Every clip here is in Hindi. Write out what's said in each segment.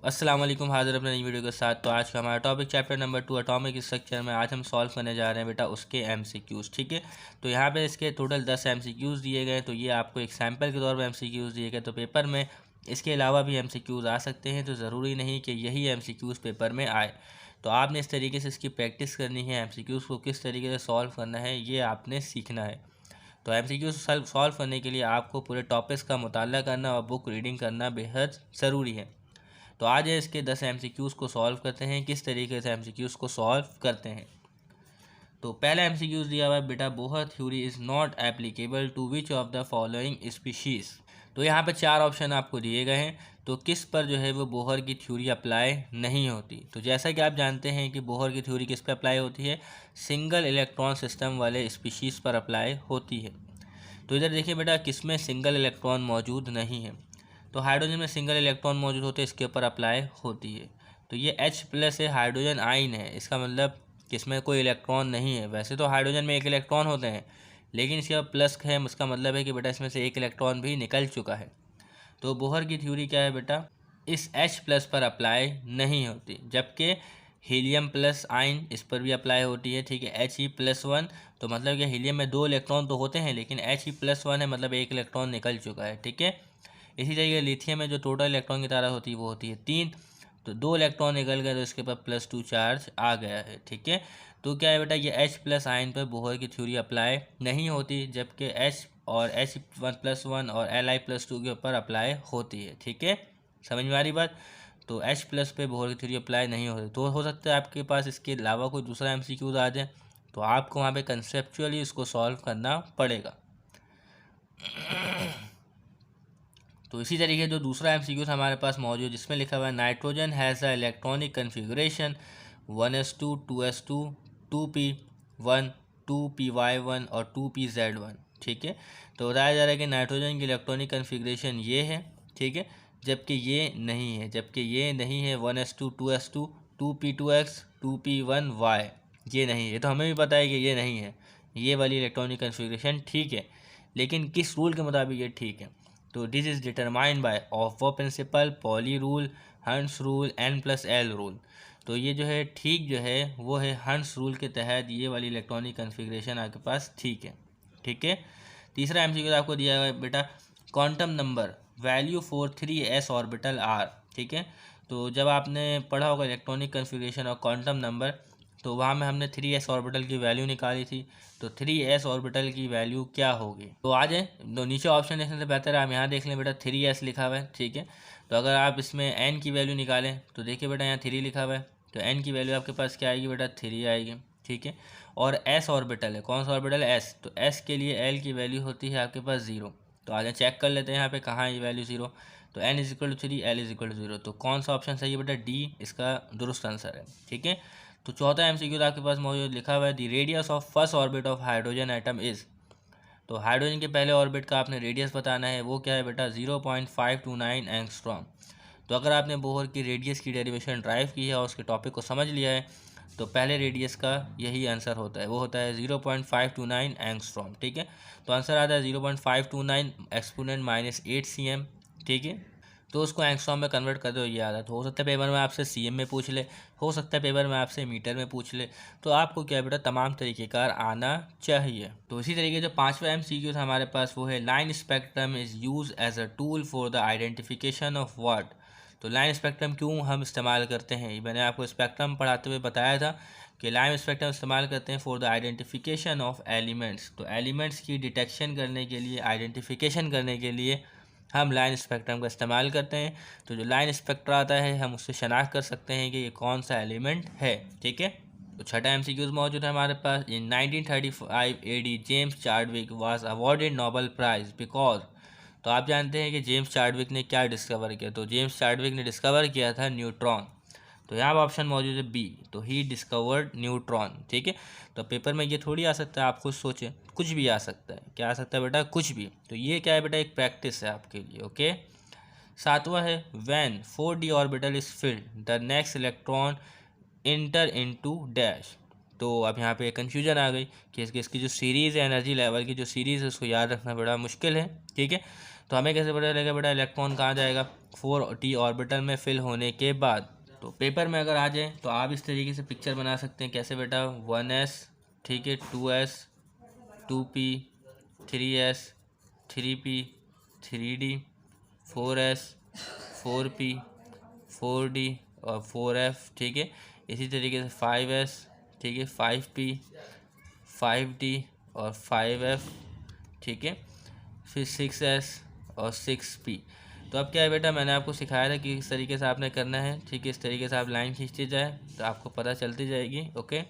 अस्सलाम वालेकुम, हाज़िर अपने नई वीडियो के साथ। तो आज का हमारा topic chapter number 2 atomic structure में आज हम सॉल्व करने जा रहे हैं बेटा उसके एमसीक्यूज़। ठीक है, तो यहाँ पे इसके टोटल 10 एमसीक्यूज़ दिए गए। तो ये आपको एक सैम्पल के तौर पर एमसीक्यूज़ दिए गए। तो पेपर में इसके अलावा भी एमसीक्यूज़ आ सकते हैं, तो ज़रूरी नहीं कि यही एमसीक्यूज़ पेपर में आए। तो आपने इस तरीके से इसकी प्रैक्टिस करनी है, एमसीक्यूज़ को किस तरीके से सॉल्व करना है ये आपने सीखना है। तो एमसीक्यूज़ सॉल्व करने के लिए आपको पूरे टॉपिक्स का मुताला करना और बुक रीडिंग करना बेहद ज़रूरी है। तो आज इसके 10 एमसीक्यूज़ को सॉल्व करते हैं, किस तरीके से एमसीक्यूज़ को सॉल्व करते हैं। तो पहला एमसीक्यूज़ दिया हुआ है बेटा, Bohr theory is not applicable to which of the following species. तो यहाँ पे 4 ऑप्शन आपको दिए गए हैं, तो किस पर जो है वो बोहर की थ्योरी अप्लाई नहीं होती। तो जैसा कि आप जानते हैं कि बोहर की थ्योरी किस पर अप्लाई होती है, सिंगल इलेक्ट्रॉन सिस्टम वाले स्पीशीज़ पर अप्लाई होती है। तो इधर देखिए बेटा, किसमें सिंगल इलेक्ट्रॉन मौजूद नहीं है। तो हाइड्रोजन में सिंगल इलेक्ट्रॉन मौजूद होते हैं, इसके ऊपर अप्लाई होती है। तो ये H+ है, हाइड्रोजन आयन है, इसका मतलब कि इसमें कोई इलेक्ट्रॉन नहीं है। वैसे तो हाइड्रोजन में एक इलेक्ट्रॉन होते हैं, लेकिन इसके प्लस है, इसका मतलब है कि बेटा इसमें से एक इलेक्ट्रॉन भी निकल चुका है। तो बोहर की थ्योरी क्या है बेटा, इस H+ पर अप्लाई नहीं होती। जबकि हीलियम+ आयन इस पर भी अप्लाई होती है। ठीक है, He+1, तो मतलब कि हीलियम में 2 इलेक्ट्रॉन तो होते हैं, लेकिन He+1 है, मतलब एक इलेक्ट्रॉन निकल चुका है। ठीक है, इसी तरीके लिथियम में जो टोटल इलेक्ट्रॉन की तादाद होती है वो होती है 3, तो 2 इलेक्ट्रॉन निकल गए, तो इसके पास +2 चार्ज आ गया है। ठीक है, तो क्या है बेटा, ये H+ आयन पर बोहर की थ्योरी अप्लाई नहीं होती, जबकि H और H1+1 और Li+2 के ऊपर अप्लाई होती है। ठीक है, समझ में आ रही बात। तो H+ पे बोहर की थ्योरी अप्लाई नहीं होती। तो हो सकता है आपके पास इसके अलावा कोई दूसरा एमसीक्यूज आ जाए, तो आपको वहाँ पे कंसेप्चुअली इसको सॉल्व करना पड़ेगा। तो इसी तरीके जो दूसरा एमसीक्यूज हमारे पास मौजूद है, जिसमें लिखा हुआ है nitrogen has a electronic configuration 1s2 2s2 2p1 2py1 और 2pz1। ठीक है, तो बताया जा रहा है कि नाइट्रोजन की इलेक्ट्रॉनिक कन्फिगरेशन ये है। ठीक है, जबकि ये नहीं है, 1s2 2s2 2p2x 2p1y, ये नहीं है। ये तो हमें भी पता है कि ये नहीं है, ये वाली इलेक्ट्रॉनिक कन्फिगरेशन ठीक है, लेकिन किस रूल के मुताबिक ये ठीक है। तो this is determined by of principle, Pauli rule, Hund's rule, N+L rule. तो ये जो है ठीक जो है वो है हंस रूल के तहत ये वाली इलेक्ट्रॉनिक कन्फिग्रेशन आपके पास ठीक है। ठीक है, तीसरा एमसीक्यू आपको दिया गया है बेटा, quantum number value for 3s orbital are. ठीक है, तो जब आपने पढ़ा होगा इलेक्ट्रॉनिक कन्फिग्रेशन और क्वांटम नंबर, तो वहाँ में हमने 3s ऑर्बिटल की वैल्यू निकाली थी। तो 3s ऑर्बिटल की वैल्यू क्या होगी। तो आ जाए, तो नीचे ऑप्शन देखने से बेहतर है आप यहाँ देख लें बेटा, 3s लिखा हुआ है। ठीक है, तो अगर आप इसमें n की वैल्यू निकालें, तो देखिए बेटा यहाँ 3 लिखा हुआ है, तो n की वैल्यू आपके पास क्या आएगी बेटा, 3 आएगी। ठीक है, और s ऑर्बिटल है, कौन सा ऑर्बिटल है, s, तो s के लिए l की वैल्यू होती है आपके पास 0। तो आगे चेक कर लेते हैं यहाँ पे कहाँ है ये वैल्यू 0। तो n=3, l=0, तो कौन सा ऑप्शन सही है बेटा, डी इसका दुरुस्त आंसर है। ठीक है, तो चौथा एमसीक्यू आपके पास मौजूद लिखा हुआ है the radius of first orbit of hydrogen atom is. तो हाइड्रोजन के पहले ऑर्बिट का आपने रेडियस बताना है, वो क्या है बेटा, 0.529 एंगस्ट्रॉम। तो अगर आपने बोहर की रेडियस की डेरिवेशन ड्राइव की है और उसके टॉपिक को समझ लिया है, तो पहले रेडियस का यही आंसर होता है, वो होता है 0.529 एंगस्ट्रॉम। ठीक है, तो आंसर आता है 0.529 एक्सपोनेंट -8 cm। ठीक है, तो उसको एंगस्ट्रॉम में कन्वर्ट कर दो, ये आता है। तो हो सकता है पेपर में आपसे सीएम में पूछ ले, हो सकता है पेपर में आपसे मीटर में पूछ ले, तो आपको क्या बेटा तमाम तरीक़ेकार आना चाहिए। तो इसी तरीके जो पांचवा एमसीक्यू था हमारे पास, वो है line spectrum is use as a tool for the identification of word. तो लाइन स्पेक्ट्रम क्यों हम इस्तेमाल करते हैं, ये मैंने आपको स्पेक्ट्रम पढ़ाते हुए बताया था कि लाइन स्पेक्ट्रम इस्तेमाल करते हैं for the identification of elements. तो एलिमेंट्स की डिटेक्शन करने के लिए, आइडेंटिफिकेशन करने के लिए हम लाइन स्पेक्ट्रम का इस्तेमाल करते हैं। तो जो लाइन स्पेक्ट्रा आता है, हम उससे शनाख्त कर सकते हैं कि ये कौन सा एलिमेंट है। ठीक है, तो छठा एमसीक्यूज मौजूद है हमारे पास। In 1935 AD James Chadwick was awarded Nobel Prize because. तो आप जानते हैं कि जेम्स चार्डविक ने क्या डिस्कवर किया। तो जेम्स चार्डविक ने डिस्कवर किया था न्यूट्रॉन। तो यहाँ पर ऑप्शन मौजूद है बी, तो ही डिस्कवर्ड न्यूट्रॉन। ठीक है, तो पेपर में ये थोड़ी आ सकता है, आप खुद सोचें, कुछ भी आ सकता है। क्या आ सकता है बेटा, कुछ भी। तो ये क्या है बेटा, एक प्रैक्टिस है आपके लिए। ओके, सातवां है when 4d orbital is filled the next electron inter into dash. तो अब यहाँ पे कन्फ्यूजन आ गई कि इसकी जो सीरीज़ है, एनर्जी लेवल की जो सीरीज़ है, उसको याद रखना बड़ा मुश्किल है। ठीक है, तो हमें कैसे पता चलेगा बेटा इलेक्ट्रॉन कहाँ जाएगा, 4d ऑर्बिटल में फिल होने के बाद। तो पेपर में अगर आ जाए तो आप इस तरीके से पिक्चर बना सकते हैं। कैसे बेटा, 1s, ठीक है, 2s, 2p, 3s, 3p, 3d, 4s, 4p, 4d और 4f, ठीक है। इसी तरीके से 5s, ठीक है, 5p, 5d और 5f, ठीक है। फिर 6s और 6p। तो अब क्या है बेटा, मैंने आपको सिखाया था कि इस तरीके से आपने करना है, ठीक है। इस तरीके से आप लाइन खींचते जाए तो आपको पता चलती जाएगी, ओके।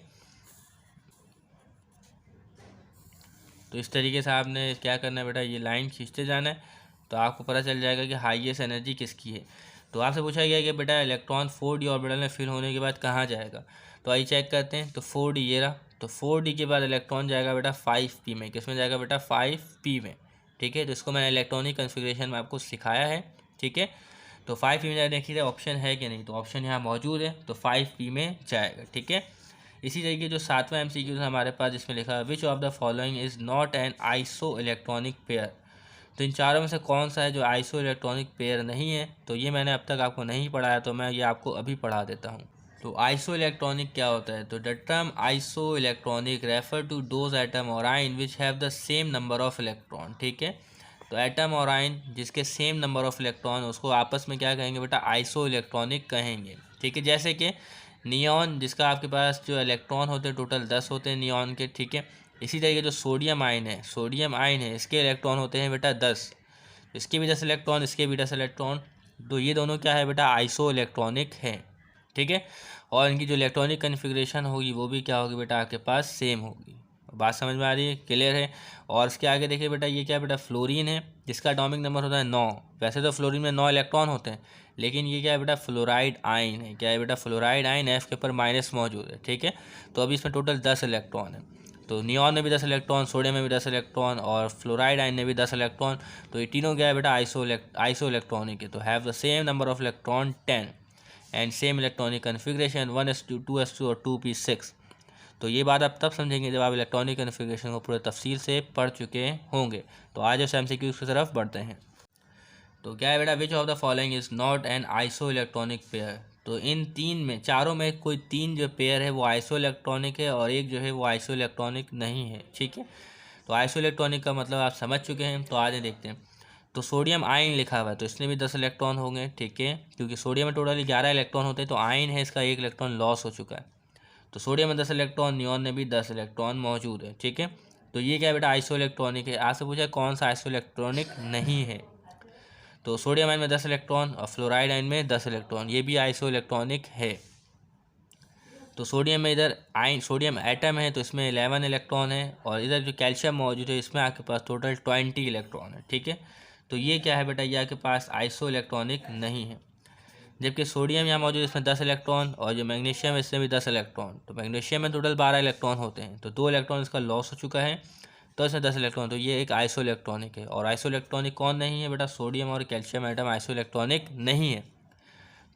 तो इस तरीके से आपने क्या करना है बेटा, ये लाइन खींचते जाना है तो आपको पता चल जाएगा कि हाईएस्ट एनर्जी किसकी है। तो आपसे पूछा गया कि बेटा इलेक्ट्रॉन 4d ऑर्बिटल में फिल होने के बाद कहाँ जाएगा। तो आइए चेक करते हैं। तो 4d ये रहा, तो 4d के बाद इलेक्ट्रॉन जाएगा बेटा 5p में। किस में जाएगा बेटा, 5p में, ठीक है। तो इसको मैंने इलेक्ट्रॉनिक कन्फिग्रेशन में आपको सिखाया है, ठीक है। तो 5p में जाए, देखिए ऑप्शन है कि नहीं, तो ऑप्शन यहाँ मौजूद है, तो 5p में जाएगा, ठीक है। इसी तरीके जो 7वां MCQ था हमारे पास, जिसमें लिखा है विच of the following is not an iso electronic pair. तो इन चारों में से कौन सा है जो आइसो इलेक्ट्रॉनिक पेयर नहीं है। तो ये मैंने अब तक आपको नहीं पढ़ाया, तो मैं ये आपको अभी पढ़ा देता हूँ। तो आइसो इलेक्ट्रॉनिक क्या होता है, तो the term iso electronic refer to those atom और ion which have the same number of electron, ठीक है। तो एटम और आइन जिसके सेम नंबर ऑफ इलेक्ट्रॉन, उसको आपस में क्या कहेंगे बेटा, आइसो इलेक्ट्रॉनिक कहेंगे, ठीक है। जैसे कि नियॉन, जिसका आपके पास जो इलेक्ट्रॉन होते हैं टोटल 10 होते हैं नियॉन के, ठीक है। इसी तरीके जो सोडियम आयन है, इसके इलेक्ट्रॉन होते हैं बेटा 10। इसके भी 10 इलेक्ट्रॉन, इसके भी 10 इलेक्ट्रॉन। तो ये दोनों क्या है बेटा, आइसो इलेक्ट्रॉनिक है, ठीक है। और इनकी जो इलेक्ट्रॉनिक कन्फिग्रेशन होगी वो भी क्या होगी बेटा, आपके पास सेम होगी। बात समझ में आ रही है, क्लियर है। और इसके आगे देखिए बेटा, ये क्या बेटा, फ्लोरीन है, जिसका एटॉमिक नंबर होता है 9। वैसे तो फ्लोरीन में 9 इलेक्ट्रॉन होते हैं, लेकिन ये क्या है बेटा, फ्लोराइड आयन है। क्या है बेटा, फ्लोराइड आयन, एफ के ऊपर माइनस मौजूद है, ठीक है। तो अभी इसमें टोटल 10 इलेक्ट्रॉन है। तो नियॉन में भी 10 इलेक्ट्रॉन, सोडियम में भी 10 इलेक्ट्रॉन और फ्लोराइड आयन में भी 10 इलेक्ट्रॉन। तो ये तीनों क्या है बेटा, आइसो इलेक्ट्रॉनिक है। तो have the same number of electron 10 and same electronic configuration 1s2, 2s2 और 2p6। तो ये बात आप तब समझेंगे जब आप इलेक्ट्रॉनिक कन्फिग्रेशन को पूरे तफसील से पढ़ चुके होंगे। तो आज उस MCQ की तरफ बढ़ते हैं। तो क्या है बेटा, विच of the following is not an iso electronic pair. तो इन चारों में कोई 3 जो पेयर है वो आइसो इलेक्ट्रॉनिक है और एक जो है वो आइसो इलेक्ट्रॉनिक नहीं है, ठीक है। तो आइसो इलेक्ट्रॉनिक का मतलब आप समझ चुके हैं। तो आगे देखते हैं। तो सोडियम आयन लिखा हुआ है, तो इसमें भी 10 इलेक्ट्रॉन होंगे, ठीक है, क्योंकि सोडियम में टोटली 11 इलेक्ट्रॉन होते हैं। तो आयन है, इसका 1 इलेक्ट्रॉन लॉस हो चुका है। तो सोडियम में 10 इलेक्ट्रॉन, नियॉन में भी 10 इलेक्ट्रॉन मौजूद है, ठीक है। तो ये क्या है बेटा, आइसो इलेक्ट्रॉनिक है। आपसे पूछा कौन सा आइसो इलेक्ट्रॉनिक नहीं है। तो सोडियम आयन में 10 इलेक्ट्रॉन और फ्लोराइड आयन में 10 इलेक्ट्रॉन, ये भी आइसो इलेक्ट्रॉनिक है। तो सोडियम में इधर सोडियम एटम है, तो इसमें 11 इलेक्ट्रॉन है और इधर जो कैल्शियम मौजूद है इसमें आपके पास टोटल 20 इलेक्ट्रॉन है, ठीक है। तो ये क्या है बेटा, ये आपके पास आइसो इलेक्ट्रॉनिक नहीं है। जबकि सोडियम यहाँ मौजूद है, इसमें 10 इलेक्ट्रॉन और जो मैग्नीशियम है इसमें भी 10 इलेक्ट्रॉन। तो मैग्नीशियम में टोटल 12 इलेक्ट्रॉन होते हैं, तो 2 इलेक्ट्रॉन इसका लॉस हो चुका है, तो इसमें 10 इलेक्ट्रॉन। तो ये एक आइसो इलेक्ट्रॉनिक है। और आइसो इलेक्ट्रॉनिक कौन नहीं है बेटा, सोडियम और कैल्शियम एटम आइसो इलेक्ट्रॉनिक नहीं है।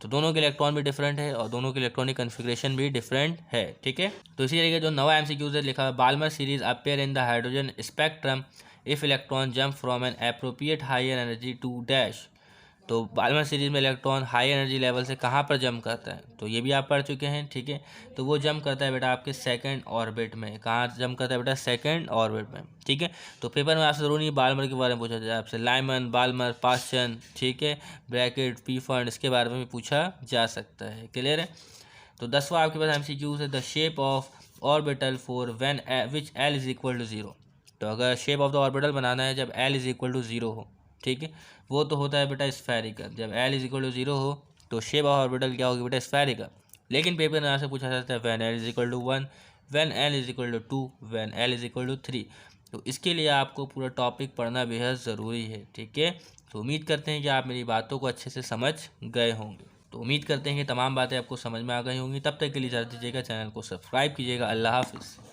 तो दोनों के इलेक्ट्रॉन भी डिफरेंट है और दोनों की इलेक्ट्रॉनिक कन्फिग्रेशन भी डिफरेंट है, ठीक है। तो इसी तरीके जो नवा MCQ लिखा है, Balmer series appear in the hydrogen spectrum if electron jump from an appropriate higher energy to dash. तो बाल्मर सीरीज में इलेक्ट्रॉन हाई एनर्जी लेवल से कहाँ पर जंप करता है, तो ये भी आप पढ़ चुके हैं, ठीक है। तो वो जंप करता है बेटा आपके सेकंड ऑर्बिट में। कहाँ जंप करता है बेटा, सेकंड ऑर्बिट में, ठीक है। तो पेपर में आपसे ज़रूर नहीं बाल्मर के बारे में पूछा जाए, आपसे लाइमन, बाल्मर, पास्चन, ठीक है, ब्रैकेट, पीफर्ड, इसके बारे में भी पूछा जा सकता है, क्लियर है। तो 10वां आपके पास MCQ है, the shape of orbital for when which L is equal to 0। तो अगर शेप ऑफ द ऑर्बिटल बनाना है जब L इज इक्वल टू 0 हो, ठीक है, वो तो होता है बेटा स्फेरिकल। जब L इज इक्वल टू 0 हो तो शेप ऑफ ऑर्बिटल क्या होगी बेटा, स्फेरिकल। लेकिन पेपर में यहाँ से पूछा जाता है when L is equal to 1, when L is equal to 2, when L is equal to 3। तो इसके लिए आपको पूरा टॉपिक पढ़ना बेहद ज़रूरी है, ठीक है। तो उम्मीद करते हैं कि आप मेरी बातों को अच्छे से समझ गए होंगे। तो उम्मीद करते हैं कि तमाम बातें आपको समझ में आ गई होंगी। तब तक के लिए इजाज़त दीजिएगा, चैनल को सब्सक्राइब कीजिएगा। अल्लाह हाफिज़।